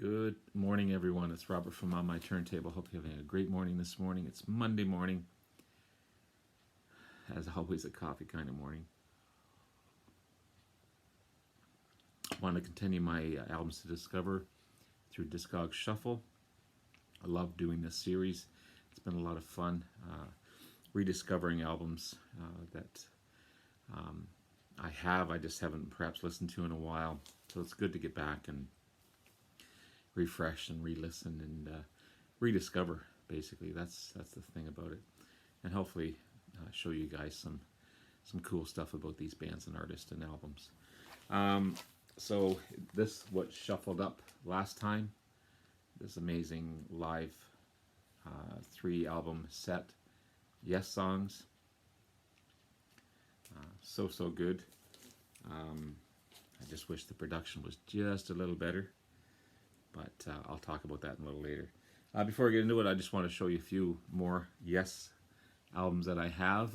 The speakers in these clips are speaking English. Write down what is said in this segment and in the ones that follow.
Good morning, everyone. It's Robert from On My Turntable. Hope you're having a great morning this morning. It's Monday morning, as always, a coffee kind of morning. I want to continue my albums to discover through Discog Shuffle. I love doing this series. It's been a lot of fun rediscovering albums that I just haven't perhaps listened to in a while. So it's good to get back and refresh and re-listen and rediscover. Basically, that's the thing about it, and hopefully show you guys some cool stuff about these bands and artists and albums. So this what shuffled up last time. This amazing live 3-album set, Yessongs. So good. I just wish the production was just a little better. But I'll talk about that a little later. Before I get into it, I just want to show you a few more Yes albums that I have.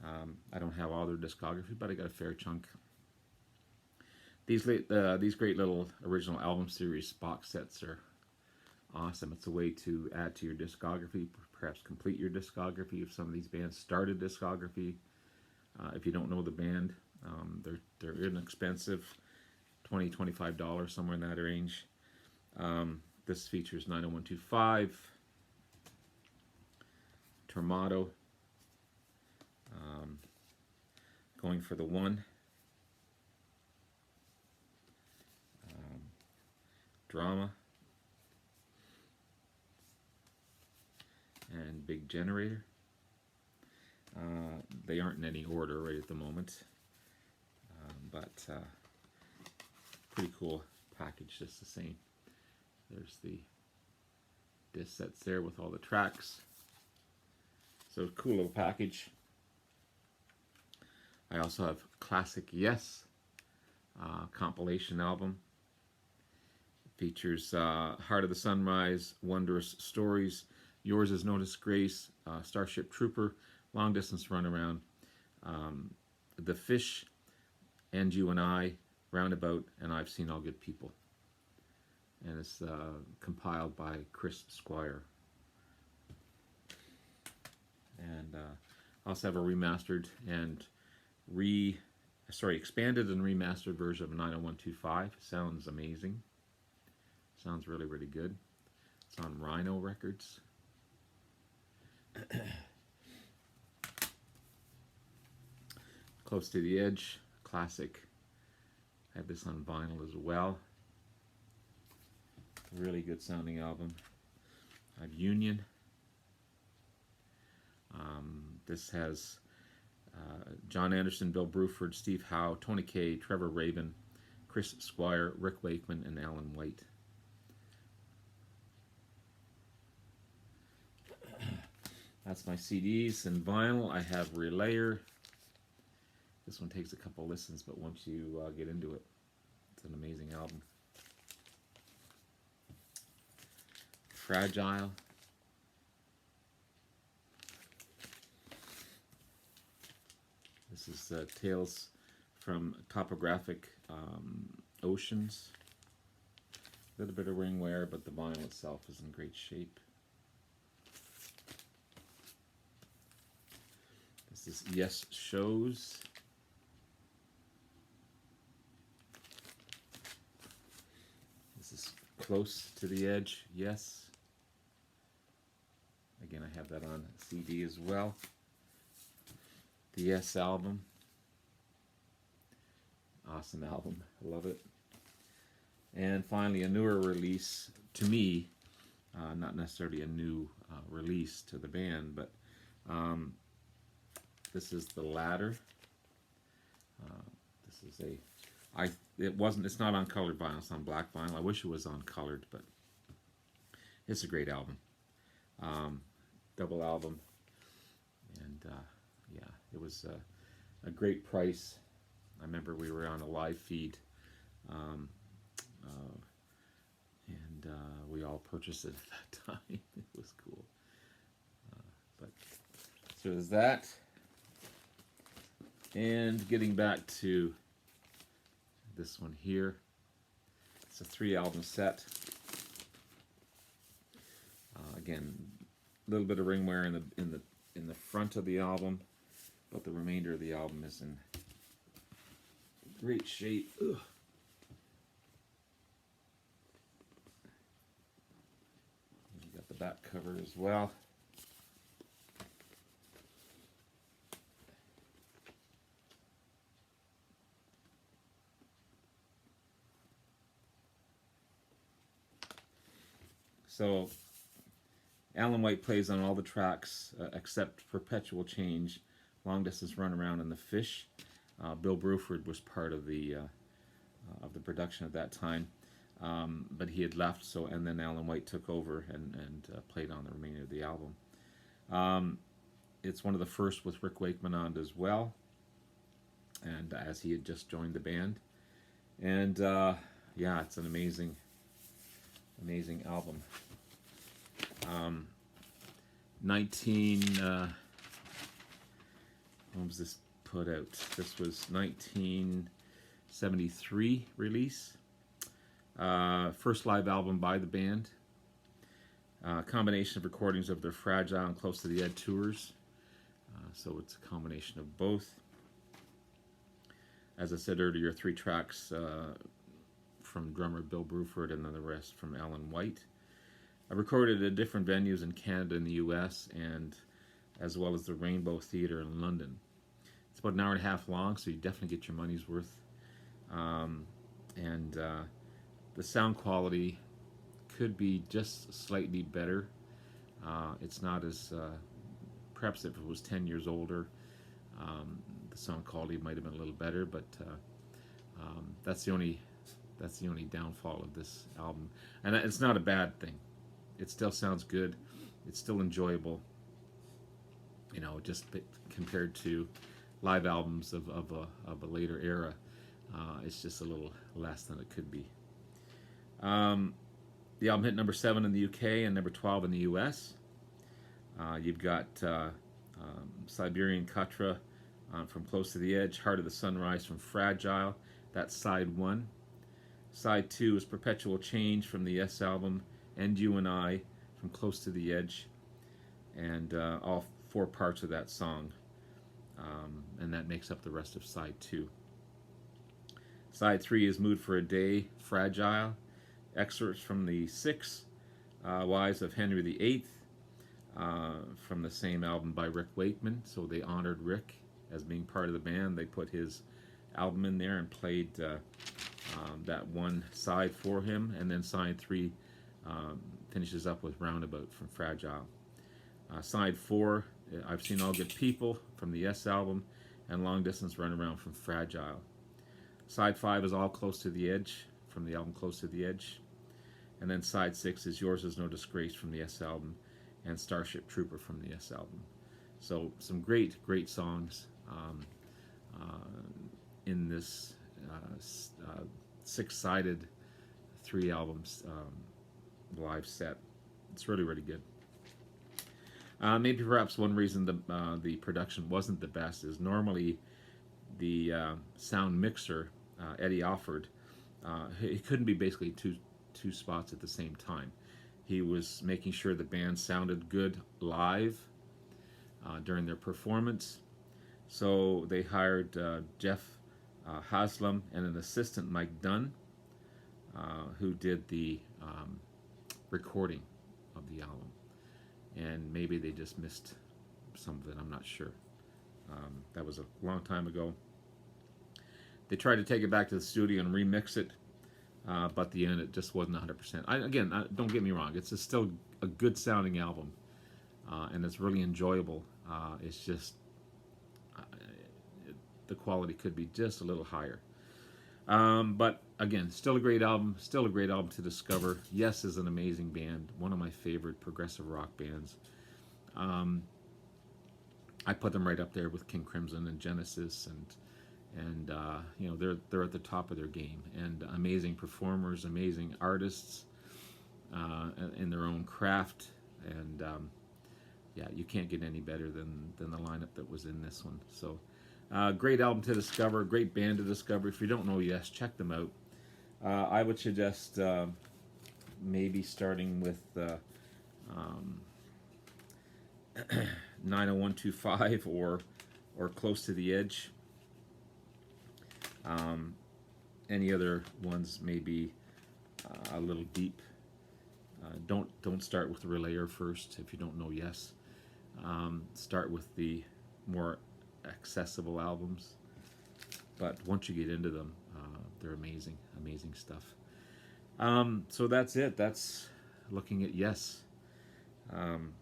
I don't have all their discography, but I got a fair chunk. These great little original album series box sets are awesome. It's a way to add to your discography, perhaps complete your discography if some of these bands started discography. If you don't know the band, they're inexpensive, $20, $25, somewhere in that range. This features 90125, Turntable, Going for the One, Drama, and Big Generator. They aren't in any order right at the moment, but pretty cool package just the same. There's the disc sets there with all the tracks. So cool little package. I also have Classic Yes compilation album. It features Heart of the Sunrise, Wondrous Stories, Yours is No Disgrace, Starship Trooper, Long Distance Runaround, The Fish, And You and I, Roundabout, and I've Seen All Good People. And it's compiled by Chris Squire. And I also have a remastered and expanded and remastered version of 90125. Sounds amazing. Sounds really, really good. It's on Rhino Records. Close to the Edge, classic. I have this on vinyl as well. Really good sounding album. I have Union. This has John Anderson, Bill Bruford, Steve Howe, Tony Kaye, Trevor Rabin, Chris Squire, Rick Wakeman, and Alan White. That's my CDs and vinyl. I have Relayer. This one takes a couple listens, but once you get into it, it's an amazing album. Fragile. This is Tales from Topographic Oceans. A little bit of ring wear, but the vinyl itself is in great shape. This is Yes Shows. This is Close to the Edge, Yes. Again, I have that on CD as well. The Yes album. Awesome album. I love it. And finally, a newer release to me. Not necessarily a new release to the band, but this is The Ladder. This is it's not on colored vinyl, it's on black vinyl. I wish it was on colored, but it's a great album. Double album, and yeah, it was a great price. I remember we were on a live feed, and we all purchased it at that time. It was cool. But so there's that. And getting back to this one here, It's a 3-album set. Again, a little bit of ring wear in the front of the album, but the remainder of the album is in great shape. Ugh. You got the back cover as well. So Alan White plays on all the tracks except Perpetual Change, Long Distance Runaround, and The Fish. Bill Bruford was part of the production at that time, but he had left. So and then Alan White took over and played on the remainder of the album. It's one of the first with Rick Wakeman on as well, and as he had just joined the band. And yeah, it's an amazing album. when was this put out? This was 1973 release. First live album by the band. Combination of recordings of their Fragile and Close to the Edge tours. So it's a combination of both. As I said earlier, 3 tracks from drummer Bill Bruford and then the rest from Alan White. I recorded at different venues in Canada and the US, and as well as the Rainbow Theatre in London. It's about an hour and a half long, so you definitely get your money's worth. The sound quality could be just slightly better. It's not as, perhaps if it was 10 years older, the sound quality might have been a little better, but that's the only downfall of this album. And it's not a bad thing. It still sounds good. It's still enjoyable. You know, just compared to live albums of a later era, it's just a little less than it could be. The album hit number 7 in the UK and number 12 in the US. You've got Siberian Katra from Close to the Edge, Heart of the Sunrise from Fragile. That's side 1. Side 2 is Perpetual Change from the Yes album, and You and I from Close to the Edge, and all 4 parts of that song, and that makes up the rest of side 2. Side 3 is Mood for a Day, Fragile, excerpts from the 6 Wives of Henry VIII, from the same album by Rick Wakeman. So they honored Rick as being part of the band. They put his album in there and played that one side for him, and then side 3 finishes up with Roundabout from Fragile. Side 4, I've Seen All Good People from the Yes album, and Long Distance Runaround from Fragile. Side 5 is All Close to the Edge from the album Close to the Edge. And then side 6 is Yours Is No Disgrace from the Yes album, and Starship Trooper from the Yes album. So some great songs in this 6-sided 3 albums live set. It's really good. Maybe perhaps one reason the production wasn't the best is normally the sound mixer Eddie offered, he couldn't be basically two spots at the same time. He was making sure the band sounded good live during their performance. So they hired Jeff Haslam and an assistant, Mike Dunn, who did the recording of the album. And maybe they just missed some of it, I'm not sure. That was a long time ago. They tried to take it back to the studio and remix it, but at the end it just wasn't 100%. Don't get me wrong, it's still a good sounding album, and it's really enjoyable. It's just the quality could be just a little higher. But again, still a great album to discover. Yes is an amazing band, one of my favorite progressive rock bands. I put them right up there with King Crimson and Genesis, and you know, they're at the top of their game, and amazing performers, amazing artists in their own craft, and yeah, you can't get any better than the lineup that was in this one. So great album to discover, great band to discover. If you don't know Yes, check them out. I would suggest maybe starting with um, 90125 or Close to the Edge. Um, any other ones may be a little deep. Don't start with the relayer first if you don't know Yes. Start with the more accessible albums, but once you get into them, they're amazing, amazing stuff. So that's it. That's looking at Yes. Um,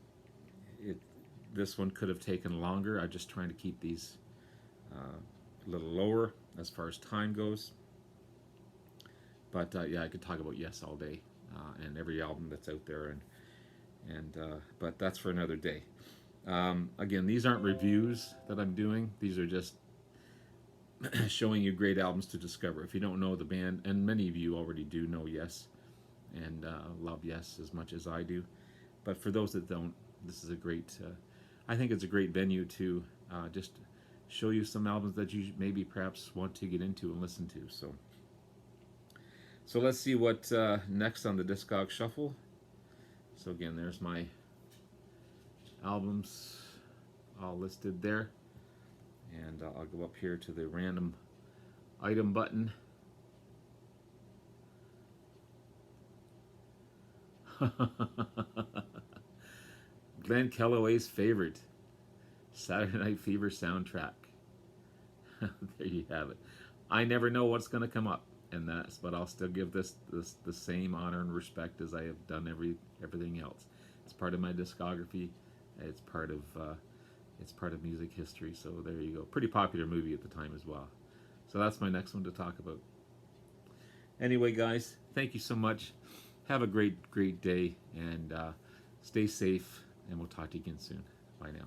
it This one could have taken longer. I'm just trying to keep these a little lower as far as time goes. But yeah, I could talk about Yes all day and every album that's out there, and but that's for another day. Again, these aren't reviews that I'm doing. These are just showing you great albums to discover. If you don't know the band, and many of you already do know Yes and love Yes as much as I do, but for those that don't, this is a great. I think it's a great venue to just show you some albums that you maybe perhaps want to get into and listen to. So let's see what next on the Discog Shuffle. So again, there's my albums all listed there. And I'll go up here to the random item button. Glenn Kellaway's favorite, Saturday Night Fever soundtrack. There you have it. I never know what's going to come up, but I'll still give this the same honor and respect as I have done everything else. It's part of my discography. It's part of music history. So there you go. Pretty popular movie at the time as well. So that's my next one to talk about. Anyway, guys, thank you so much. Have a great day, and stay safe. And we'll talk to you again soon. Bye now.